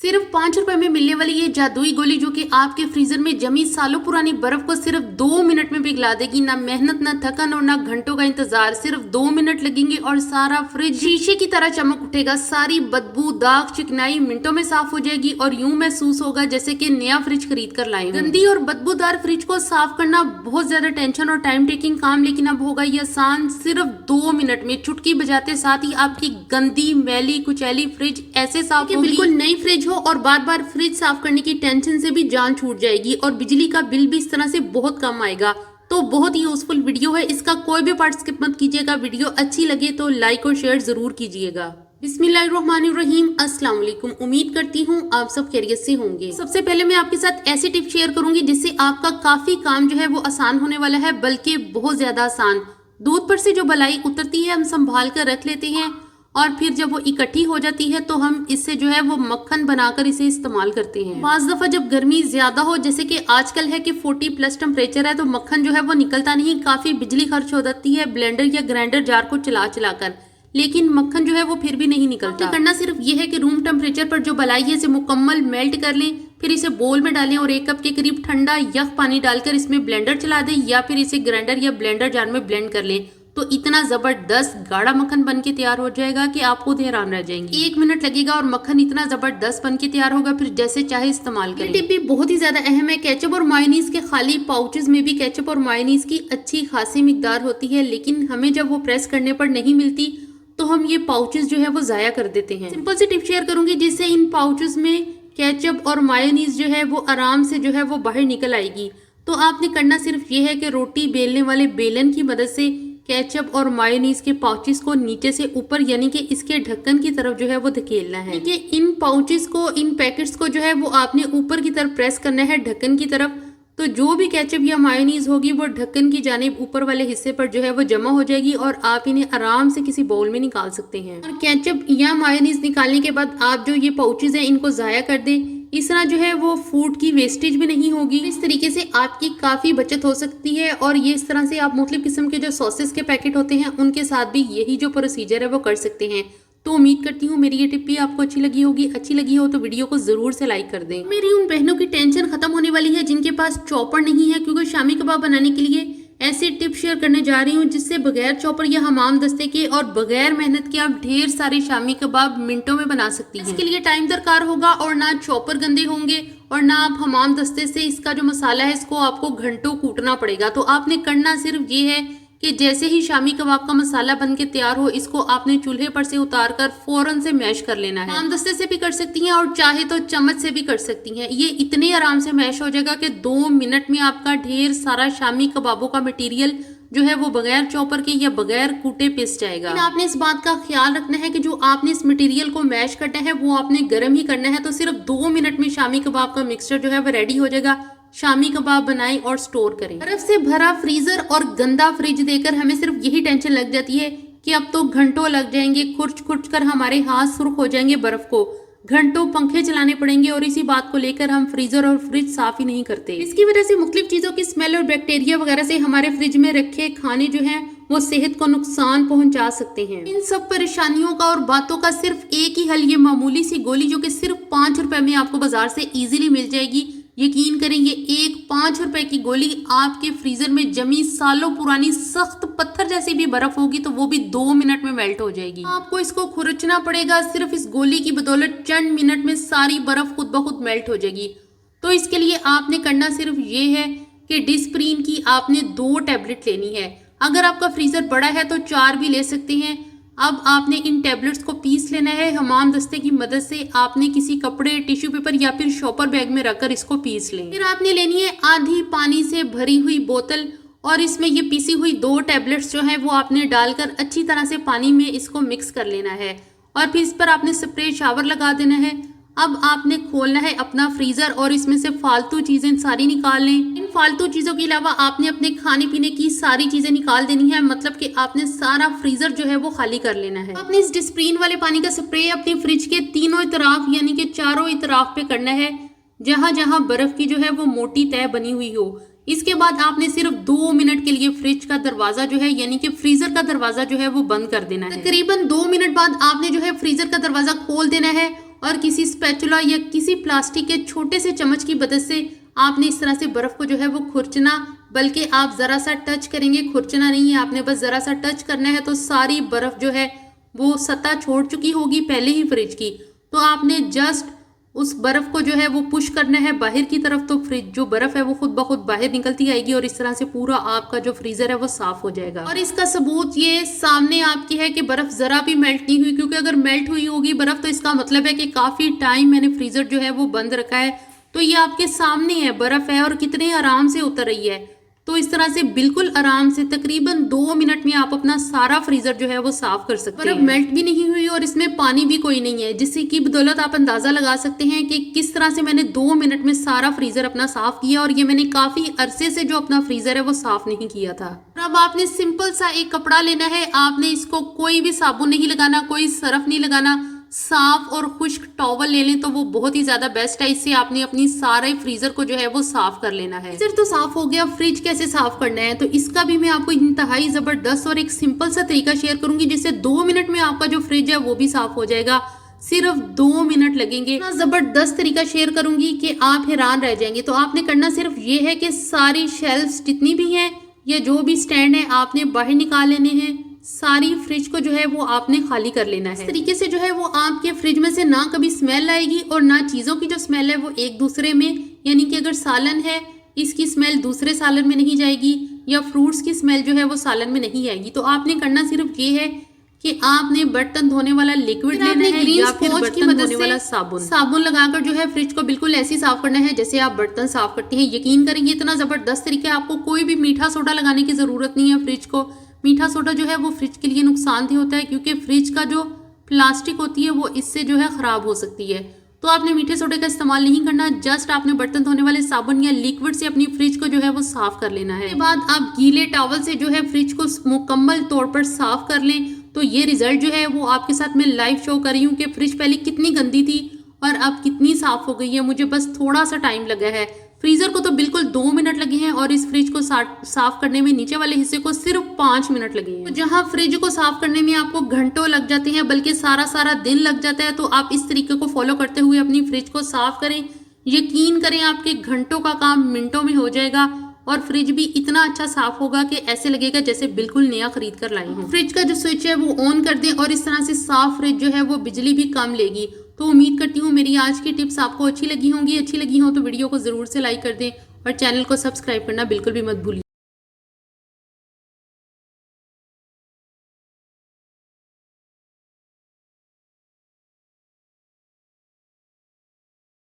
सिर्फ 5 रुपए में मिलने वाली ये जादुई गोली जो कि आपके फ्रीजर में जमी सालों पुरानी बर्फ को सिर्फ 2 मिनट में पिघला देगी। ना मेहनत, ना थकन और ना घंटों का इंतजार, सिर्फ 2 मिनट लगेंगे और सारा फ्रिज शीशे की तरह चमक उठेगा। सारी बदबू, दाग, चिकनाई मिनटों में साफ हो जाएगी और यूं महसूस होगा जैसे कि नया फ्रिज खरीद कर लाए। गंदी और बदबूदार फ्रिज को साफ करना बहुत ज्यादा टेंशन और टाइम टेकिंग काम, लेकिन अब होगा ये आसान। सिर्फ 2 मिनट में चुटकी बजाते साथ ही आपकी गंदी, मैली, कुचैली फ्रिज ऐसे साफ होगी बिल्कुल नई फ्रिज और बार बार फ्रिज साफ करने की टेंशन से भी जान छूट जाएगी और बिजली का बिल भी इस तरह से बहुत कम आएगा। तो बहुत ही यूजफुल वीडियो है, इसका कोई भी पार्ट स्किप मत कीजिएगा। वीडियो अच्छी लगे तो लाइक और शेयर जरूर कीजिएगा। बिस्मिल्लाहिर्रहमानिर्रहीम, अस्सलाम वालेकुम। उम्मीद करती हूँ आप सब खैरियत से होंगे। सबसे पहले मैं आपके साथ ऐसी टिप शेयर करूंगी जिससे आपका काफी काम जो है वो आसान होने वाला है, बल्कि बहुत ज्यादा आसान। दूध पर से जो बलाई उतरती है हम संभाल कर रख लेते हैं और फिर जब वो इकट्ठी हो जाती है तो हम इससे जो है वो मक्खन बनाकर इसे इस्तेमाल करते हैं। बाज़ दफा जब गर्मी ज्यादा हो, जैसे कि आजकल है कि 40+ टेम्परेचर है, तो मक्खन जो है वो निकलता नहीं, काफी बिजली खर्च हो जाती है ब्लेंडर या ग्राइंडर जार को चला कर, लेकिन मक्खन जो है वो फिर भी नहीं निकलता। करना सिर्फ ये है कि रूम टेम्परेचर पर जो बलाई है इसे मुकम्मल मेल्ट कर लें, फिर इसे बोल में डालें और 1 कप के करीब ठंडा यख पानी डालकर इसमें ब्लेंडर चला दें या फिर इसे ग्राइंडर या ब्लेंडर जार में ब्लेंड कर लें। तो इतना जबरदस्त गाढ़ा मक्खन बन के तैयार हो जाएगा कि आप खुद हैरान रह जाएंगे। 1 मिनट लगेगा और मक्खन इतना जबरदस्त बन के तैयार होगा, फिर जैसे चाहे इस्तेमाल करें। टिप भी बहुत ही ज्यादा अहम है। केचप और मायोनीज के खाली पाउचेस में भी केचप और मायोनीज की अच्छी खासी मिकदार होती है, लेकिन हमें जब वो प्रेस करने पर नहीं मिलती तो हम ये पाउचेस जो है वो जाया कर देते हैं। सिंपल सी टिप शेयर करूंगी जिससे इन पाउचेस में केचप और मायोनीज जो है वो आराम से जो है वो बाहर निकल आएगी। तो आपने करना सिर्फ ये है कि रोटी बेलने वाले बेलन की मदद से केचप और मायोनीज के पाउचेस को नीचे से ऊपर यानी कि इसके ढक्कन की तरफ जो है वो धकेलना है। कि इन पाउचेस को, इन पैकेट्स को जो है वो आपने ऊपर की तरफ प्रेस करना है ढक्कन की तरफ। तो जो भी केचप या मायोनीज होगी वो ढक्कन की जानिब ऊपर वाले हिस्से पर जो है वो जमा हो जाएगी और आप इन्हें आराम से किसी बाउल में निकाल सकते हैं। और केचप या मायोनीज निकालने के बाद आप जो ये पाउचेस हैं इनको जाया कर दें। इस तरह जो है वो फूड की वेस्टेज भी नहीं होगी। इस तरीके से आपकी काफी बचत हो सकती है और ये इस तरह से आप मुख्तलिफ किस्म के जो सॉसेस के पैकेट होते हैं उनके साथ भी यही जो प्रोसीजर है वो कर सकते हैं। तो उम्मीद करती हूँ मेरी ये टिप भी आपको अच्छी लगी होगी। अच्छी लगी हो तो वीडियो को जरूर से लाइक कर दें। मेरी उन बहनों की टेंशन खत्म होने वाली है जिनके पास चॉपर नहीं है, क्योंकि शामी कबाब बनाने के लिए ऐसी टिप शेयर करने जा रही हूँ जिससे बगैर चॉपर या हमाम दस्ते के और बगैर मेहनत के आप ढेर सारे शामी कबाब मिनटों में बना सकती हैं। इसके लिए टाइम दरकार होगा और ना चॉपर गंदे होंगे और ना आप हमाम दस्ते से इसका जो मसाला है इसको आपको घंटों कूटना पड़ेगा। तो आपने करना सिर्फ ये है कि जैसे ही शामी कबाब का मसाला बन के तैयार हो इसको आपने चूल्हे पर से उतार कर फौरन से मैश कर लेना है। आमदस्ते से भी कर सकती हैं और चाहे तो चम्मच से भी कर सकती हैं। ये इतने आराम से मैश हो जाएगा कि 2 मिनट में आपका ढेर सारा शामी कबाबों का मटेरियल जो है वो बगैर चॉपर के या बगैर कूटे पिस जाएगा। आपने इस बात का ख्याल रखना है कि जो आपने इस मटेरियल को मैश करना है वो आपने गर्म ही करना है। तो सिर्फ 2 मिनट में शामी कबाब का मिक्सचर जो है वो रेडी हो जाएगा। शामी कबाब बनाएं और स्टोर करें। बर्फ से भरा फ्रीजर और गंदा फ्रिज देकर हमें सिर्फ यही टेंशन लग जाती है कि अब तो घंटों लग जाएंगे, खुर्च खुर्च कर हमारे हाथ सुर्ख हो जाएंगे, बर्फ को घंटों पंखे चलाने पड़ेंगे और इसी बात को लेकर हम फ्रीजर और फ्रिज साफ ही नहीं करते। इसकी वजह से मुख्तलिफ चीजों की स्मेल और बैक्टीरिया वगैरह से हमारे फ्रिज में रखे खाने जो हैं वो सेहत को नुकसान पहुंचा सकते हैं। इन सब परेशानियों का और बातों का सिर्फ एक ही हल, ये मामूली सी गोली जो कि सिर्फ 5 रुपए में आपको बाजार से इजीली मिल जाएगी। यकीन करें ये एक 5 रुपए की गोली आपके फ्रीजर में जमी सालों पुरानी सख्त पत्थर जैसी भी बर्फ होगी तो वो भी 2 मिनट में मेल्ट हो जाएगी। आपको इसको खुरचना पड़ेगा, सिर्फ इस गोली की बदौलत चंद मिनट में सारी बर्फ खुद ब खुद मेल्ट हो जाएगी। तो इसके लिए आपने करना सिर्फ ये है कि डिस्प्रीन की आपने 2 टैबलेट लेनी है। अगर आपका फ्रीजर बड़ा है तो 4 भी ले सकते हैं। अब आपने इन टैबलेट्स को पीस लेना है हमाम दस्ते की मदद से। आपने किसी कपड़े, टिश्यू पेपर या फिर शॉपर बैग में रखकर इसको पीस लें। फिर आपने लेनी है आधी पानी से भरी हुई बोतल और इसमें ये पीसी हुई 2 टैबलेट्स जो है वो आपने डालकर अच्छी तरह से पानी में इसको मिक्स कर लेना है और फिर इस पर आपने स्प्रे शावर लगा देना है। अब आपने खोलना है अपना फ्रीजर और इसमें से फालतू चीजें सारी निकाल लें। इन फालतू चीजों के अलावा आपने अपने खाने पीने की सारी चीजें निकाल देनी है, मतलब कि आपने सारा फ्रीजर जो है वो खाली कर लेना है। आपने इस डिस्प्रीन वाले पानी का स्प्रे अपने फ्रिज के तीनों इतराफ यानी कि चारों इतराफ पे करना है, जहां जहां बर्फ की जो है वो मोटी तह बनी हुई हो। इसके बाद आपने सिर्फ 2 मिनट के लिए फ्रिज का दरवाजा जो है यानी कि फ्रीजर का दरवाजा जो है वो बंद कर देना है। तकरीबन 2 मिनट बाद आपने जो है फ्रीजर का दरवाजा खोल देना है और किसी स्पैचुला या किसी प्लास्टिक के छोटे से चम्मच की मदद से आपने इस तरह से बर्फ को जो है वो खुरचना, बल्कि आप जरा सा टच करेंगे, खुरचना नहीं है, आपने बस जरा सा टच करना है तो सारी बर्फ जो है वो सतह छोड़ चुकी होगी पहले ही फ्रिज की। तो आपने जस्ट उस बर्फ को जो है वो पुश करना है बाहर की तरफ, तो फ्रिज जो बर्फ है वो खुद ब खुद बाहर निकलती आएगी और इस तरह से पूरा आपका जो फ्रीजर है वो साफ हो जाएगा। और इसका सबूत ये सामने आपकी है कि बर्फ जरा भी मेल्ट नहीं हुई, क्योंकि अगर मेल्ट हुई होगी बर्फ तो इसका मतलब है कि काफी टाइम मैंने फ्रीजर जो है वो बंद रखा है। तो ये आपके सामने है, बर्फ है और कितने आराम से उतर रही है। तो इस तरह से बिल्कुल आराम से तकरीबन 2 मिनट में आप अपना सारा फ्रीजर जो है वो साफ कर सकते हैं। बर्फ मेल्ट भी नहीं हुई और इसमें पानी भी कोई नहीं है, जिससे की बदौलत आप अंदाजा लगा सकते हैं कि किस तरह से मैंने 2 मिनट में सारा फ्रीजर अपना साफ किया। और ये मैंने काफी अरसे से जो अपना फ्रीजर है वो साफ नहीं किया था। अब आपने सिंपल सा एक कपड़ा लेना है, आपने इसको कोई भी साबुन नहीं लगाना, कोई सरफ नहीं लगाना, साफ और खुश्क टॉवल ले लें तो वो बहुत ही ज्यादा बेस्ट है। इससे आपने अपनी सारे फ्रीजर को जो है वो साफ कर लेना है। फ्रीजर तो साफ हो गया, फ्रिज कैसे साफ करना है तो इसका भी मैं आपको इंतहाई जबरदस्त और एक सिंपल सा तरीका शेयर करूंगी, जिससे 2 मिनट में आपका जो फ्रिज है वो भी साफ हो जाएगा। सिर्फ 2 मिनट लगेंगे। इतना जबरदस्त तरीका शेयर करूंगी कि आप हैरान रह जाएंगे। तो आपने करना सिर्फ ये है कि सारी शेल्फ्स जितनी भी हैं या जो भी स्टैंड है आपने बाहर निकाल लेने हैं, सारी फ्रिज को जो है वो आपने खाली कर लेना है। इस तरीके से जो है वो आपके फ्रिज में से ना कभी स्मेल आएगी और ना चीज़ों की जो स्मेल है वो एक दूसरे में, यानी कि अगर सालन है इसकी स्मेल दूसरे सालन में नहीं जाएगी या फ्रूट्स की स्मेल जो है वो सालन में नहीं आएगी। तो आपने करना सिर्फ ये है कि आपने बर्तन धोने वाला लिक्विड लेना है या फिर बर्तन धोने वाला साबुन लगाकर जो है फ्रिज को बिल्कुल ऐसे ही साफ करना है जैसे आप बर्तन साफ करते हैं। यकीन करेंगे इतना जबरदस्त तरीका है, आपको कोई भी मीठा सोडा लगाने की जरूरत नहीं है। फ्रिज को मीठा सोडा जो है वो फ्रिज के लिए नुकसानदेह होता है, क्योंकि फ्रिज का जो प्लास्टिक होती है वो इससे जो है खराब हो सकती है। तो आपने मीठे सोडे का इस्तेमाल नहीं करना, जस्ट आपने बर्तन धोने वाले साबुन या लिक्विड से अपनी फ्रिज को जो है वो साफ कर लेना है। इसके बाद आप गीले टॉवल से जो है फ्रिज को मुकम्मल तौर पर साफ कर लें। तो ये रिजल्ट जो है वो आपके साथ मैं लाइव शो कर रही हूँ कि फ्रिज पहले कितनी गंदी थी और अब कितनी साफ हो गई है। मुझे बस थोड़ा सा टाइम लगा है, फ्रीजर को तो बिल्कुल 2 मिनट लगे हैं और इस फ्रिज को साफ करने में नीचे वाले हिस्से को सिर्फ 5 मिनट लगे हैं। तो जहां फ्रिज को साफ करने में आपको घंटों लग जाते हैं, बल्कि सारा दिन लग जाता है, तो आप इस तरीके को फॉलो करते हुए अपनी फ्रिज को साफ करें। यकीन करें आपके घंटों का काम मिनटों में हो जाएगा और फ्रिज भी इतना अच्छा साफ होगा कि ऐसे लगेगा जैसे बिल्कुल नया खरीद कर लाई हूँ। फ्रिज का जो स्विच है वो ऑन कर दें और इस तरह से साफ फ्रिज जो है वो बिजली भी कम लेगी। तो उम्मीद करती हूँ मेरी आज की टिप्स आपको अच्छी लगी होंगी। अच्छी लगी हो तो वीडियो को जरूर से लाइक कर दें और चैनल को सब्सक्राइब करना बिल्कुल भी मत भूलिए।